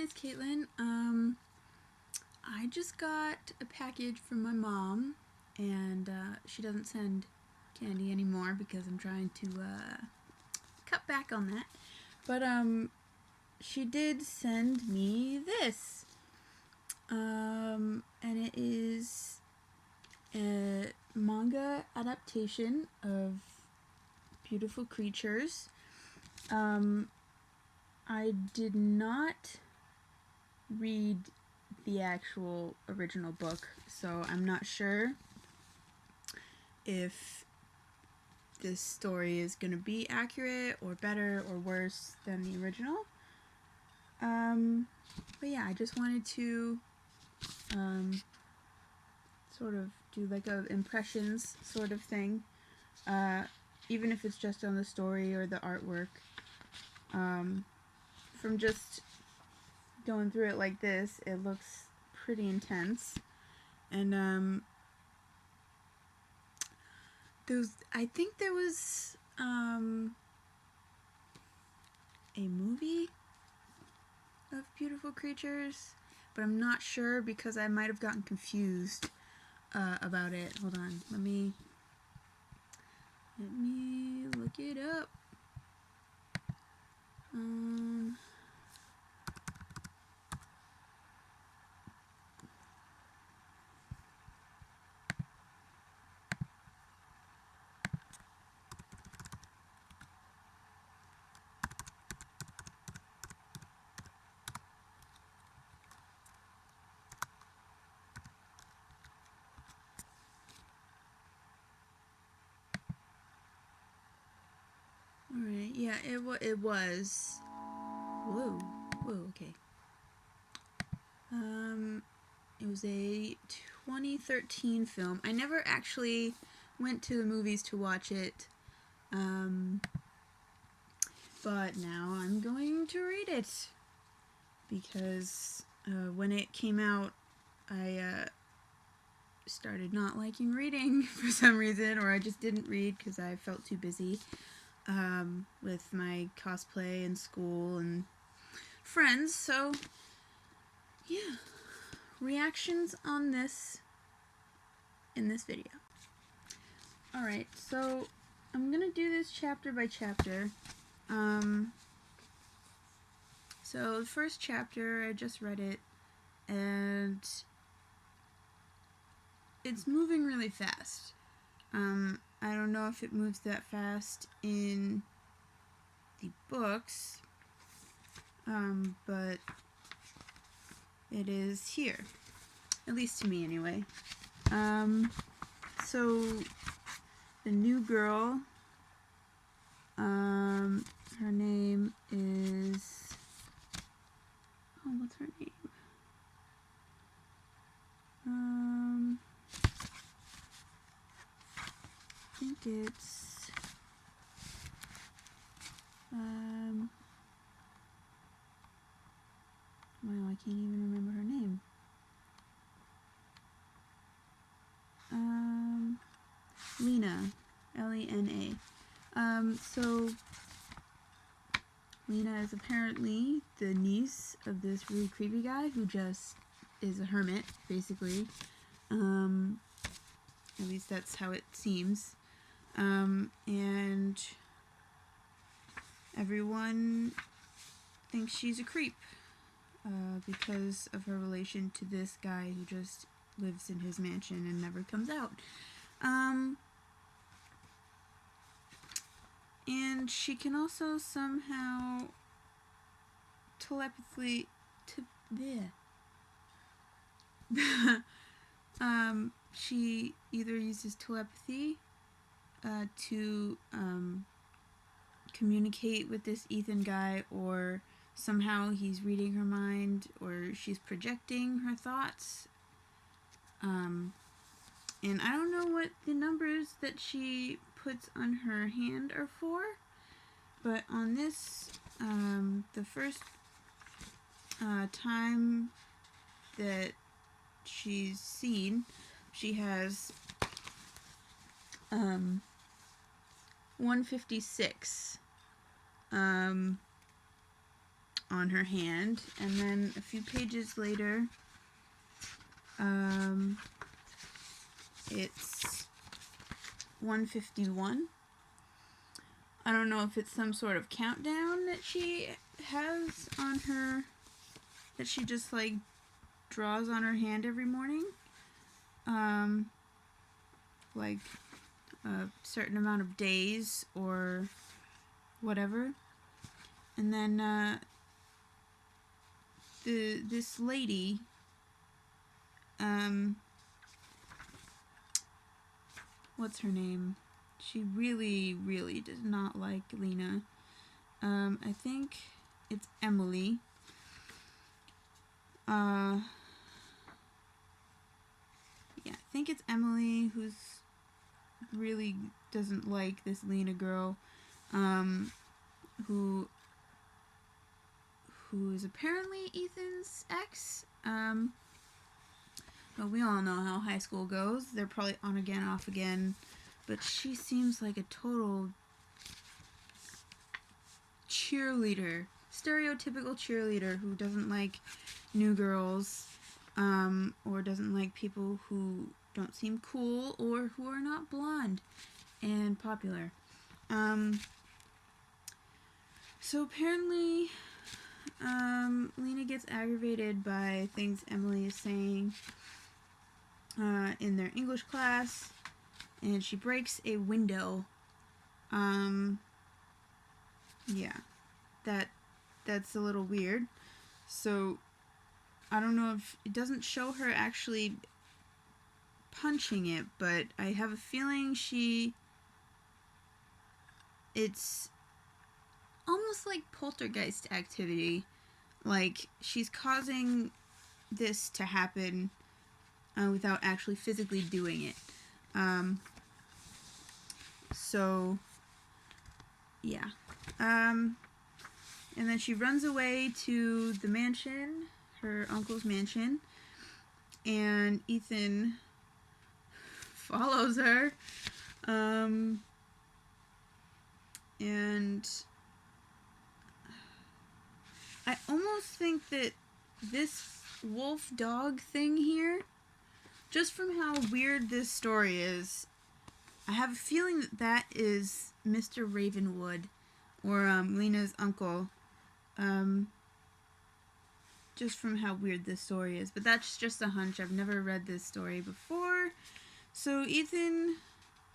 is Caitlin. I just got a package from my mom, and she doesn't send candy anymore because I'm trying to cut back on that. But she did send me this, and it is a manga adaptation of Beautiful Creatures. I did not read the actual original book, so I'm not sure if this story is going to be accurate or better or worse than the original. But yeah, I just wanted to sort of do like a impressions sort of thing, even if it's just on the story or the artwork. From just going through it like this, it looks pretty intense. And I think there was a movie of Beautiful Creatures, but I'm not sure because I might have gotten confused about it. Hold on, let me look it up. Alright, yeah, it was. Whoa, okay. It was a 2013 film. I never actually went to the movies to watch it, but now I'm going to read it, because when it came out, I started not liking reading for some reason, or I just didn't read because I felt too busy with my cosplay and school and friends. So yeah, reactions on this in this video. Alright, so I'm gonna do this chapter by chapter. So the first chapter, I just read it, and it's moving really fast. I don't know if it moves that fast in the books, but it is here, at least to me anyway. So the new girl, her name is, what's her name? I think it's, wow, I can't even remember her name. Lena, Lena. So Lena is apparently the niece of this really creepy guy who just is a hermit, basically. At least that's how it seems. And everyone thinks she's a creep because of her relation to this guy who just lives in his mansion and never comes out. And she can also somehow telepathically she either uses telepathy to communicate with this Ethan guy, or somehow he's reading her mind, or she's projecting her thoughts. And I don't know what the numbers that she puts on her hand are for, but on this, the first time that she's seen, she has 156 on her hand, and then a few pages later, it's 151. I don't know if it's some sort of countdown that she has on her, that she just like draws on her hand every morning. Like a certain amount of days or whatever. And then this lady, what's her name? She really, really does not like Lena. I think it's Emily. Yeah, I think it's Emily who's really doesn't like this Lena girl, who is apparently Ethan's ex. But we all know how high school goes. They're probably on again, off again. But she seems like a total cheerleader. Stereotypical cheerleader who doesn't like new girls, or doesn't like people who don't seem cool or who are not blonde and popular. So apparently, Lena gets aggravated by things Emily is saying in their English class, and she breaks a window. Yeah, that's a little weird. So I don't know if it doesn't show her actually punching it, but I have a feeling it's almost like poltergeist activity. Like she's causing this to happen without actually physically doing it. So yeah. And then she runs away to the mansion, her uncle's mansion, and Ethan follows her. And I almost think that this wolf dog thing here, just from how weird this story is, I have a feeling that is Mr. Ravenwood, or Lena's uncle, just from how weird this story is. But that's just a hunch. I've never read this story before. So Ethan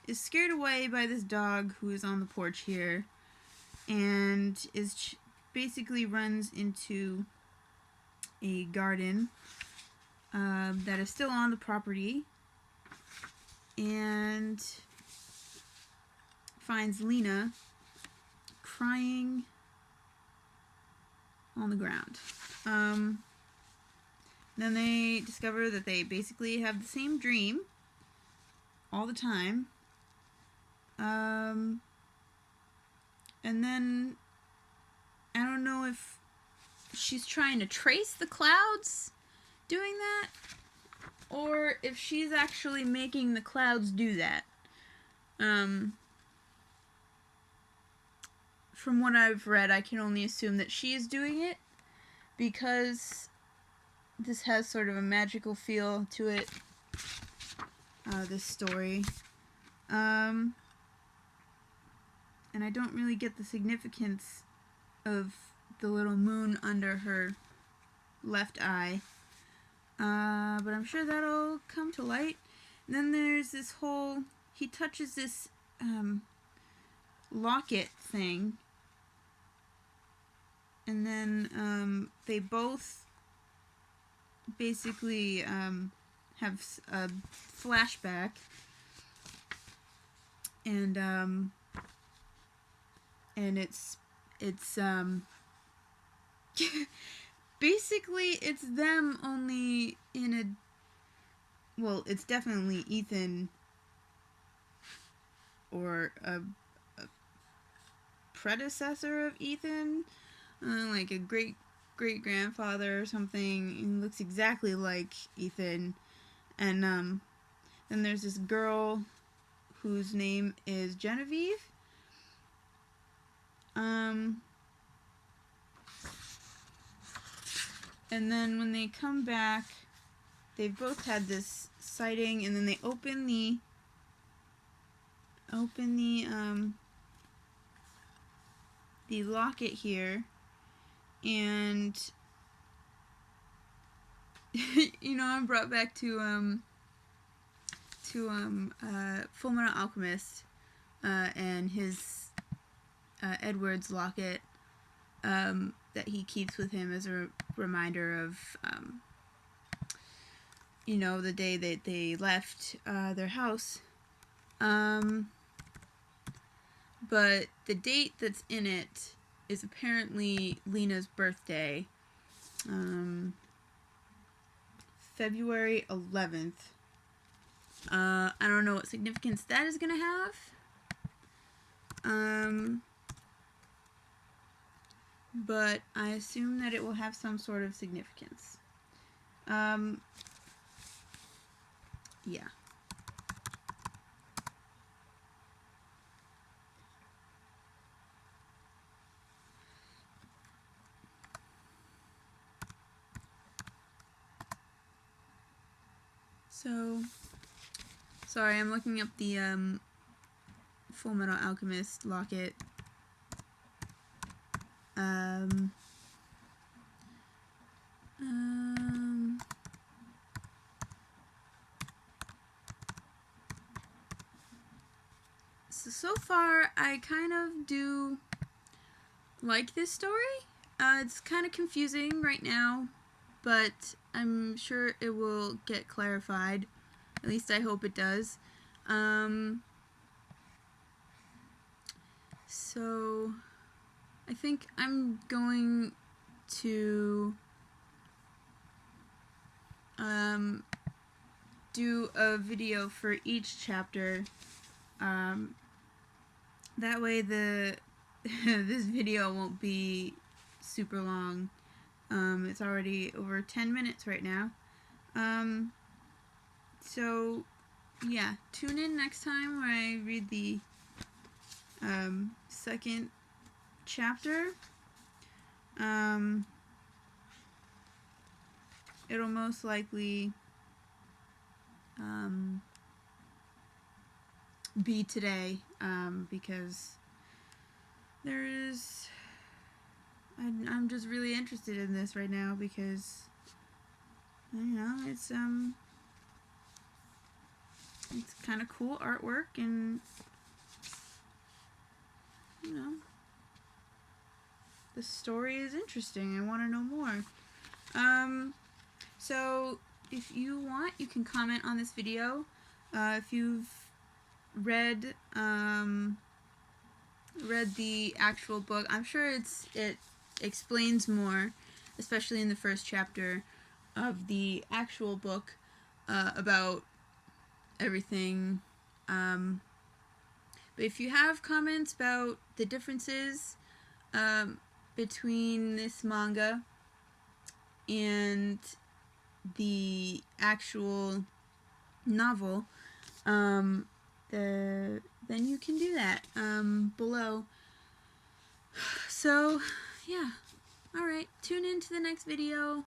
is scared away by this dog who is on the porch here, and basically runs into a garden that is still on the property, and finds Lena crying on the ground. Then they discover that they basically have the same dream all the time. And then I don't know if she's trying to trace the clouds doing that, or if she's actually making the clouds do that. From what I've read, I can only assume that she is doing it, because this has sort of a magical feel to it, this story. And I don't really get the significance of the little moon under her left eye. But I'm sure that'll come to light. And then there's this whole, he touches this locket thing, and then they both basically have a flashback, and it's basically it's them, only in a, well, it's definitely Ethan, or a predecessor of Ethan, like a great-grandfather or something. He looks exactly like Ethan. And then there's this girl whose name is Genevieve. And then when they come back, they've both had this sighting, and then they open the locket here, and you know, I'm brought back to Fullmetal Alchemist and his Edward's locket that he keeps with him as a reminder of you know, the day that they left their house. But the date that's in it is apparently Lena's birthday. February 11th. I don't know what significance that is going to have. But I assume that it will have some sort of significance. Yeah. So, sorry, I'm looking up the Fullmetal Alchemist locket. So far, I kind of do like this story. It's kind of confusing right now, but I'm sure it will get clarified. At least I hope it does. So I think I'm going to do a video for each chapter. That way this video won't be super long. It's already over 10 minutes right now. So yeah, tune in next time when I read the second chapter. It'll most likely be today, because there is, I'm just really interested in this right now because, you know, it's kind of cool artwork, and, you know, the story is interesting. I want to know more. So if you want, you can comment on this video. If you've read the actual book, I'm sure it explains more, especially in the first chapter of the actual book, about everything. But if you have comments about the differences between this manga and the actual novel, then you can do that below. So yeah, alright, tune in to the next video.